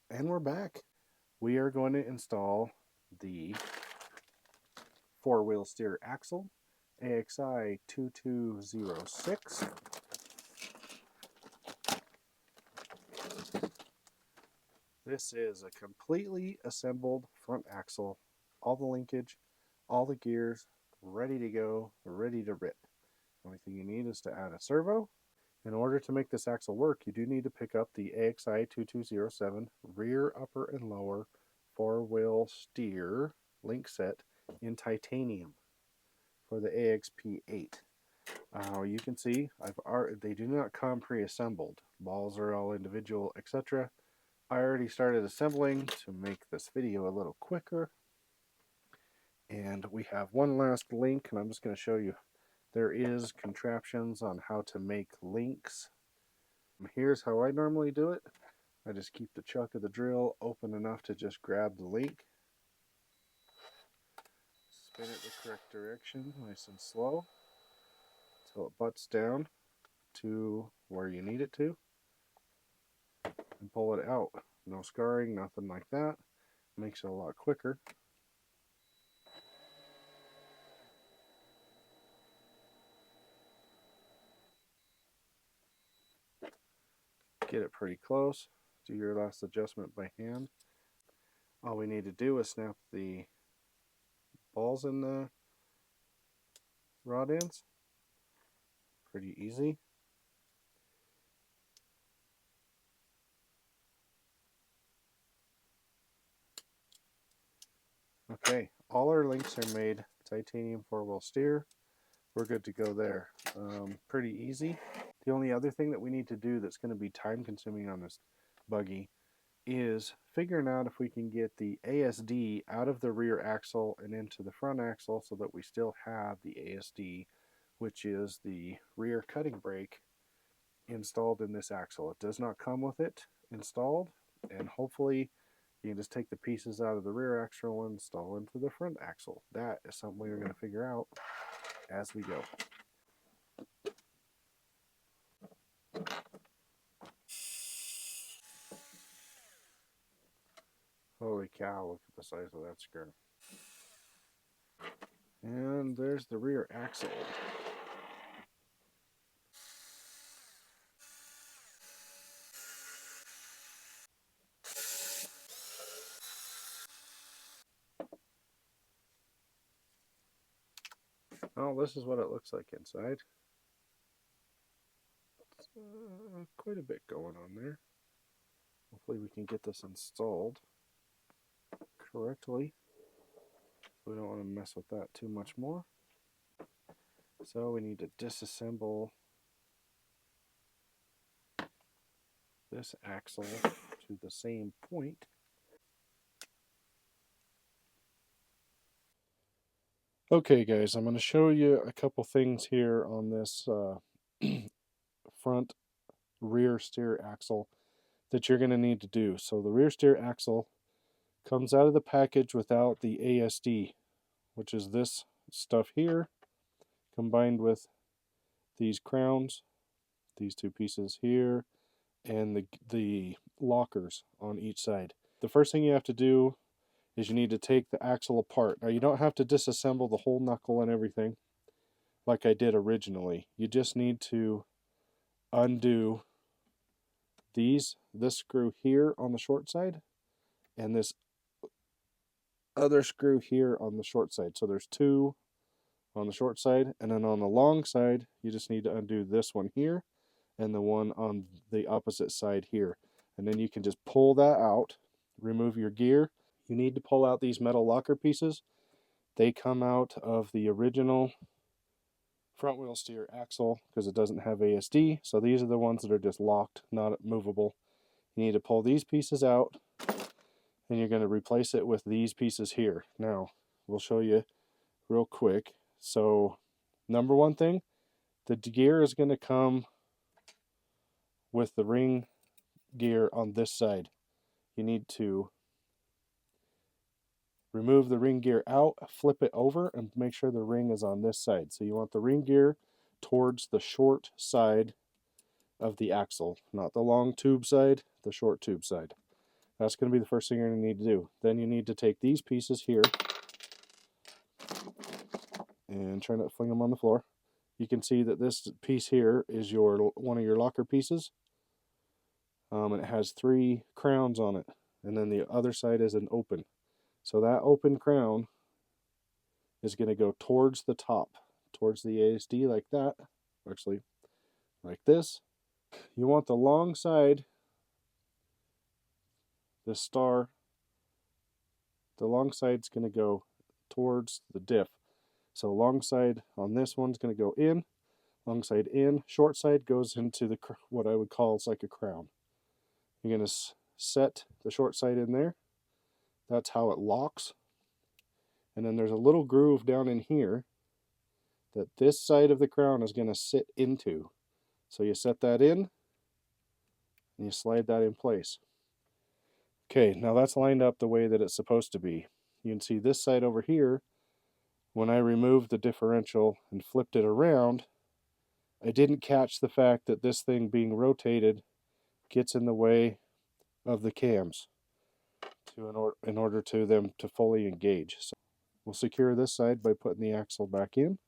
And we're back. We are going to install the four-wheel steer axle, AXI 2206. This is a completely assembled front axle, all the linkage, all the gears, ready to go, ready to rip. The only thing you need is to add a servo. In order to make this axle work, you do need to pick up the AXI 2207 rear, upper, and lower four-wheel steer link set in titanium for the AXP8. You can see they do not come pre-assembled. Balls are all individual, etc. I already started assembling to make this video a little quicker. And we have one last link, and I'm just going to show you. There is contraptions on how to make links. Here's how I normally do it. I just keep the chuck of the drill open enough to just grab the link. Spin it the correct direction, nice and slow, until it butts down to where you need it to. And pull it out. No scarring, nothing like that. Makes it a lot quicker. Get it pretty close. Do your last adjustment by hand. All we need to do is snap the balls in the rod ends. Pretty easy. Okay, all our links are made titanium four-wheel steer. We're good to go there. Pretty easy. The only other thing that we need to do that's going to be time consuming on this buggy is figuring out if we can get the ASD out of the rear axle and into the front axle so that we still have the ASD, which is the rear cutting brake, installed in this axle. It does not come with it installed, and hopefully you can just take the pieces out of the rear axle and install into the front axle. That is something we're going to figure out as we go. Holy cow, look at the size of that screw. And there's the rear axle. Oh, this is what it looks like inside. Quite a bit going on there. Hopefully we can get this installed correctly. We don't want to mess with that too much more. So we need to disassemble this axle to the same point. Okay guys, I'm going to show you a couple things here on this front rear steer axle that you're going to need to do. So the rear steer axle comes out of the package without the ASD, which is this stuff here, combined with these crowns, these two pieces here, and the lockers on each side. The first thing you have to do is you need to take the axle apart. Now you don't have to disassemble the whole knuckle and everything like I did originally. You just need to undo this screw here on the short side and this other screw here on the short side. So there's two on the short side, and then on the long side you just need to undo this one here and the one on the opposite side here, and then you can just pull that out, remove your gear. You need to pull out these metal locker pieces. They come out of the original front wheel steer axle because it doesn't have ASD, so these are the ones that are just locked, not movable. You need to pull these pieces out, and you're going to replace it with these pieces here. Now we'll show you real quick. So number one thing, the gear is going to come with the ring gear on this side. You need to remove the ring gear out, flip it over, and make sure the ring is on this side. So you want the ring gear towards the short side of the axle, not the long tube side, the short tube side. That's going to be the first thing you're going to need to do. Then you need to take these pieces here and try not to fling them on the floor. You can see that this piece here is one of your locker pieces. And it has 3 crowns on it, and then the other side is an open. So that open crown is going to go towards the top, towards the ASD like that, actually like this. You want the long side, the star, the long side's going to go towards the diff. So long side on this one's going to go in, long side in, short side goes into the what I would call is like a crown. You're going to set the short side in there. That's how it locks. And then there's a little groove down in here that this side of the crown is going to sit into. So you set that in and you slide that in place. Okay, now that's lined up the way that it's supposed to be. You can see this side over here, when I removed the differential and flipped it around, I didn't catch the fact that this thing being rotated gets in the way of the cams in order to them to fully engage. So we'll secure this side by putting the axle back in.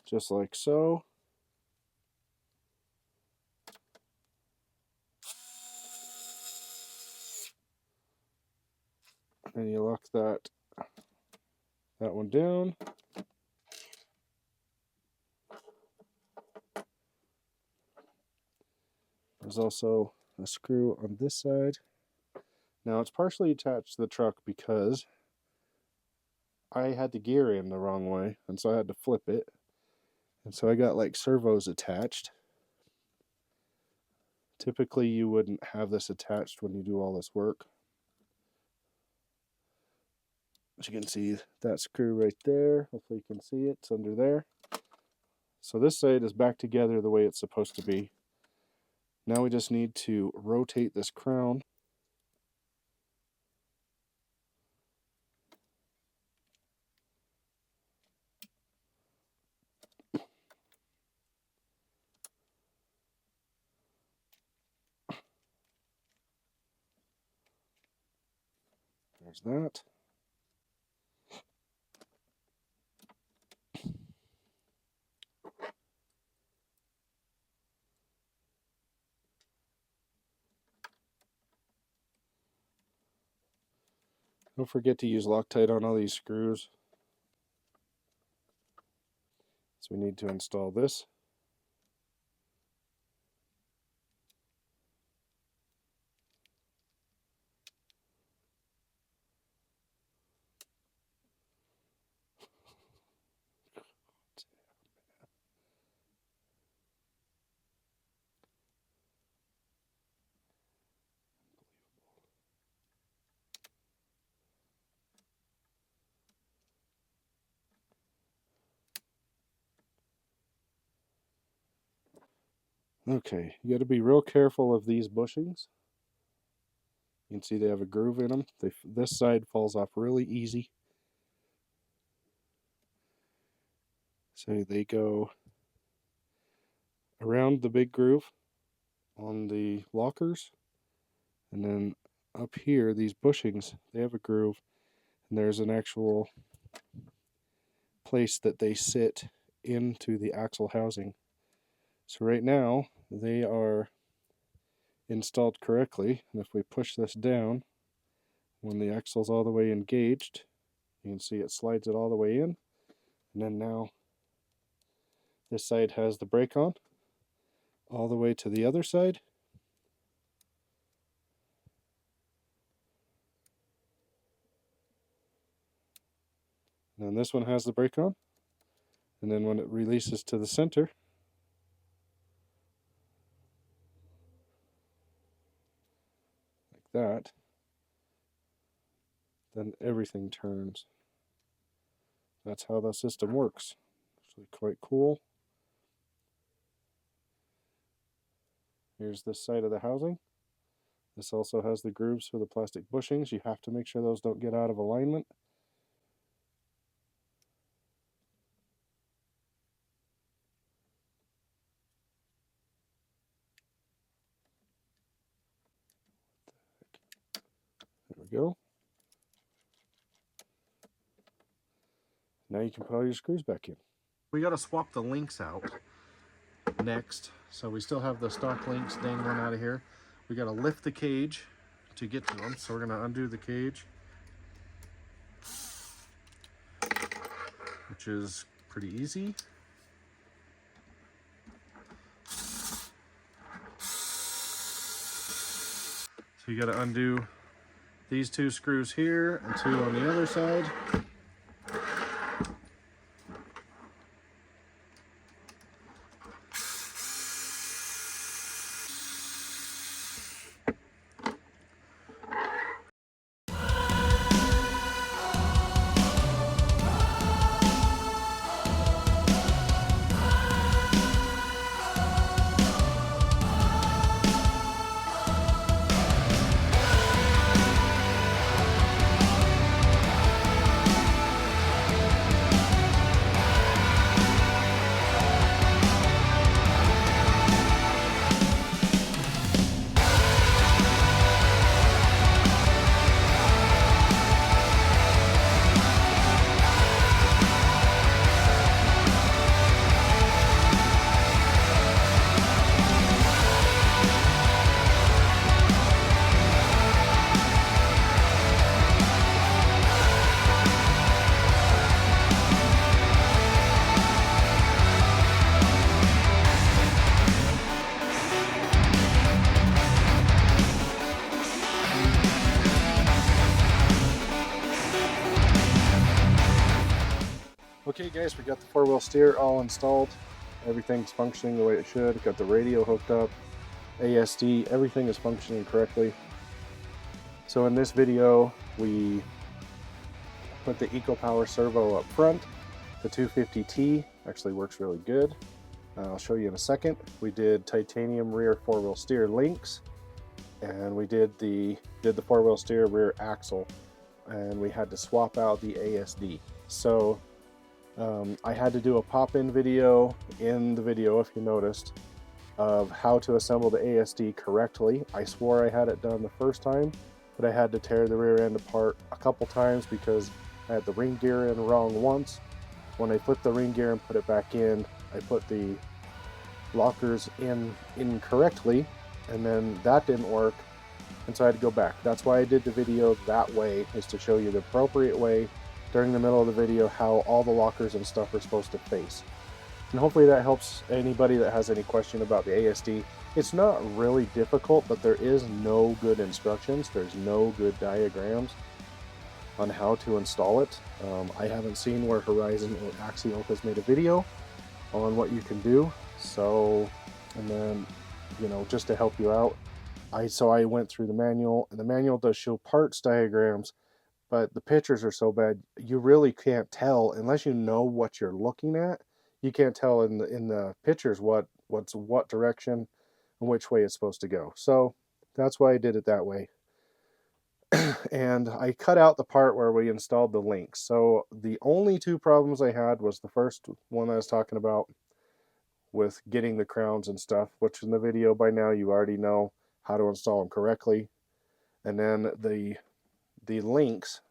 Just like so. And you lock that one down. There's also a screw on this side. Now it's partially attached to the truck because I had the gear in the wrong way, and so I had to flip it. And so I got like servos attached. Typically you wouldn't have this attached when you do all this work. As you can see, that screw right there, hopefully you can see it, it's under there. So this side is back together the way it's supposed to be. Now we just need to rotate this crown. There's that. Don't forget to use Loctite on all these screws. So we need to install this. Okay, you got to be real careful of these bushings. You can see they have a groove in them. This side falls off really easy. So they go around the big groove on the lockers, and then up here, these bushings, they have a groove, and there's an actual place that they sit into the axle housing. So right now, they are installed correctly, and if we push this down, when the axle's all the way engaged, you can see it slides it all the way in, and then now this side has the brake on all the way to the other side. And then this one has the brake on, and then when it releases to the center, like that, then everything turns. That's how the system works. Actually quite cool. Here's this side of the housing. This also has the grooves for the plastic bushings. You have to make sure those don't get out of alignment. There we go. Now you can put all your screws back in. We got to swap the links out next. So we still have the stock links dangling out of here. We got to lift the cage to get to them. So we're going to undo the cage, which is pretty easy. So you got to undo these two screws here and two on the other side. Okay guys, we got the four-wheel steer all installed. Everything's functioning the way it should. Got the radio hooked up, ASD, everything is functioning correctly. So in this video, we put the EcoPower servo up front. The 250T actually works really good. I'll show you in a second. We did titanium rear four-wheel steer links, and we did the four-wheel steer rear axle, and we had to swap out the ASD. So I had to do a pop-in video in the video, if you noticed, of how to assemble the ASD correctly. I swore I had it done the first time, but I had to tear the rear end apart a couple times because I had the ring gear in wrong once. When I flipped the ring gear and put it back in, I put the lockers in incorrectly, and then that didn't work, and so I had to go back. That's why I did the video that way, is to show you the appropriate way during the middle of the video how all the lockers and stuff are supposed to face. And hopefully that helps anybody that has any question about the ASD. It's not really difficult, but there is no good instructions. There's no good diagrams on how to install it. I haven't seen where Horizon or Axial has made a video on what you can do. So, and then, you know, just to help you out, I went through the manual, and the manual does show parts diagrams, but the pictures are so bad you really can't tell unless you know what you're looking at. You can't tell in the pictures what's what direction and which way it's supposed to go. So that's why I did it that way. And I cut out the part where we installed the links. So the only two problems I had was the first one I was talking about with getting the crowns and stuff, which in the video by now you already know how to install them correctly. And then the links,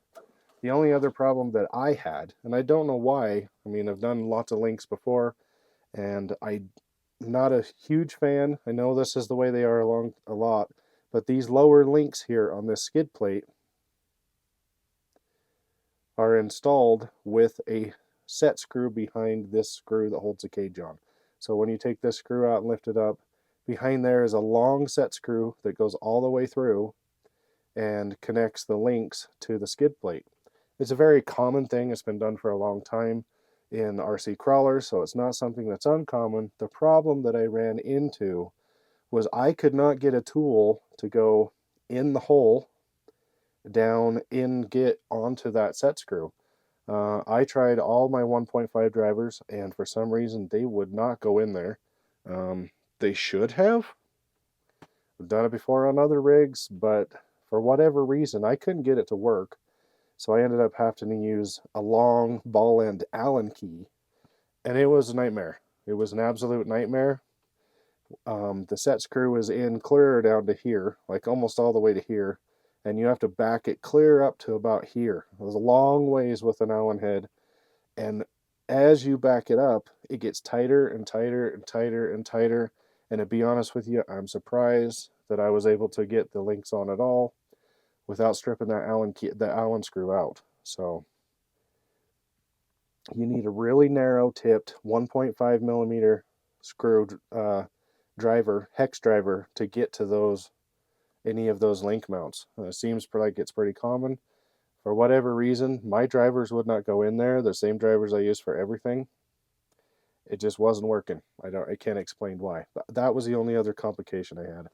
the only other problem that I had, and I don't know why, I mean, I've done lots of links before, and I'm not a huge fan. I know this is the way they are along a lot, but these lower links here on this skid plate are installed with a set screw behind this screw that holds the cage on. So when you take this screw out and lift it up, behind there is a long set screw that goes all the way through and connects the links to the skid plate. It's a very common thing. It's been done for a long time in RC crawlers, so it's not something that's uncommon. The problem that I ran into was I could not get a tool to go in the hole down in get onto that set screw. I tried all my 1.5 drivers, and for some reason they would not go in there. They should have, I've done it before on other rigs, but for whatever reason, I couldn't get it to work. So I ended up having to use a long ball end Allen key, and it was a nightmare. It was an absolute nightmare. The set screw is in clear down to here, like almost all the way to here, and you have to back it clear up to about here. It was a long ways with an Allen head, and as you back it up, it gets tighter and tighter and tighter and tighter. And to be honest with you, I'm surprised that I was able to get the links on at all without stripping that Allen screw out. So you need a really narrow tipped 1.5 millimeter screw driver, hex driver, to get to any of those link mounts. It seems like it's pretty common. For whatever reason, my drivers would not go in there. The same drivers I use for everything. It just wasn't working. I can't explain why. But that was the only other complication I had.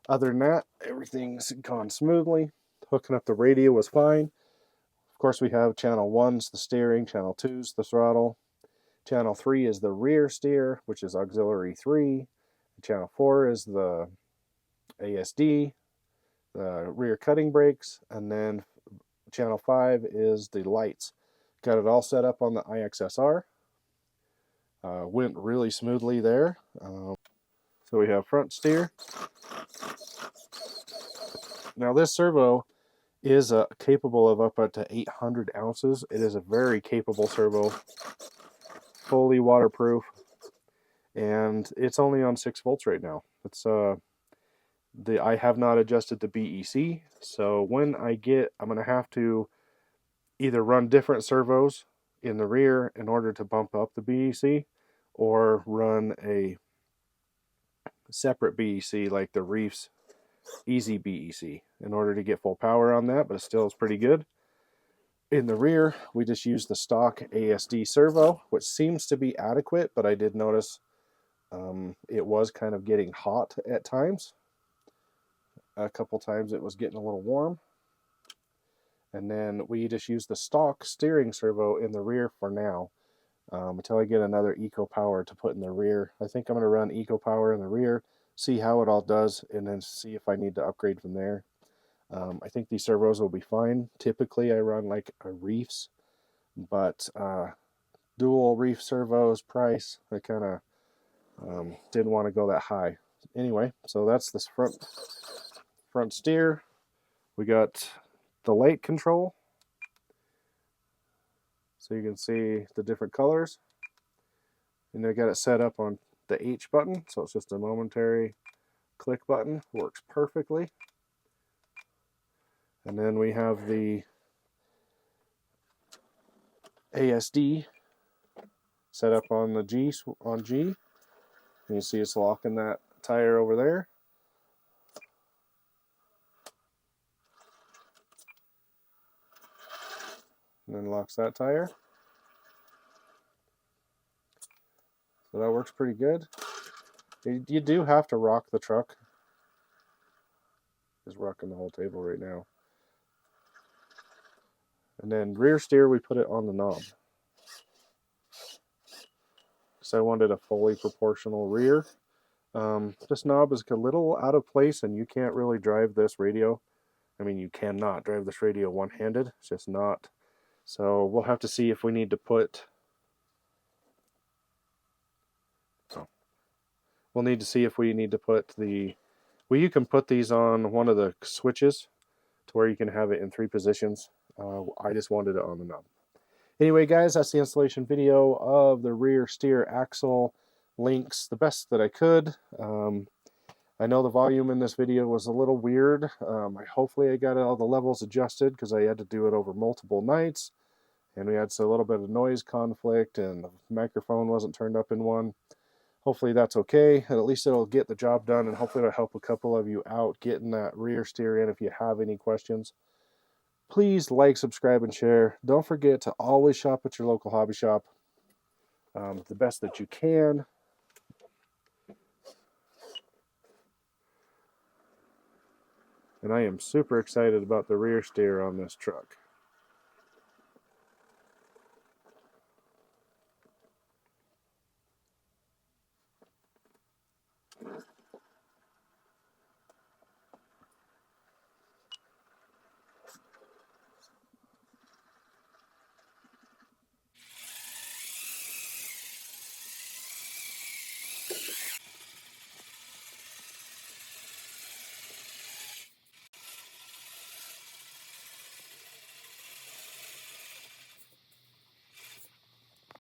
Other than that, everything's gone smoothly. Hooking up the radio was fine. Of course, we have channel 1's the steering, channel 2's the throttle. Channel 3 is the rear steer, which is auxiliary 3. Channel 4 is the ASD, the rear cutting brakes, and then channel 5 is the lights. Got it all set up on the IXSR. Went really smoothly there. So we have front steer. Now this servo is capable of up to 800 ounces. It is a very capable servo, fully waterproof, and it's only on 6 volts right now. It's I have not adjusted the BEC, so when I'm going to have to either run different servos in the rear in order to bump up the BEC, or run a separate BEC like the Reef's Easy BEC in order to get full power on that, but it still is pretty good. In the rear, we just use the stock ASD servo, which seems to be adequate, but I did notice it was kind of getting hot at times. A couple times it was getting a little warm. And then we just use the stock steering servo in the rear for now, until I get another Eco Power to put in the rear. I think I'm going to run Eco Power in the rear, see how it all does, and then see if I need to upgrade from there. I think these servos will be fine. Typically I run like a Reef's, but dual Reef servos price, I kind of didn't want to go that high. Anyway, so that's this front steer. We got the light control, so you can see the different colors, and I got it set up on the H button, so it's just a momentary click button. Works perfectly. And then we have the ASD set up on the G. And you see it's locking that tire over there. And then locks that tire. So that works pretty good. You do have to rock the truck. Just rocking the whole table right now. And then rear steer, we put it on the knob. So I wanted a fully proportional rear. This knob is a little out of place, and you can't really drive this radio. I mean, you cannot drive this radio one-handed. It's just not. So we'll have to see if we need to put... We'll need to see if we need to put the... Well, you can put these on one of the switches to where you can have it in 3 positions. I just wanted it on the knob. Anyway, guys, that's the installation video of the rear steer axle links, the best that I could. I know the volume in this video was a little weird. Hopefully I got all the levels adjusted, because I had to do it over multiple nights, and we had a little bit of noise conflict, and the microphone wasn't turned up in one. Hopefully that's okay, and at least it'll get the job done, and hopefully it'll help a couple of you out getting that rear steer in. If you have any questions, please like, subscribe, and share. Don't forget to always shop at your local hobby shop, the best that you can. And I am super excited about the rear steer on this truck.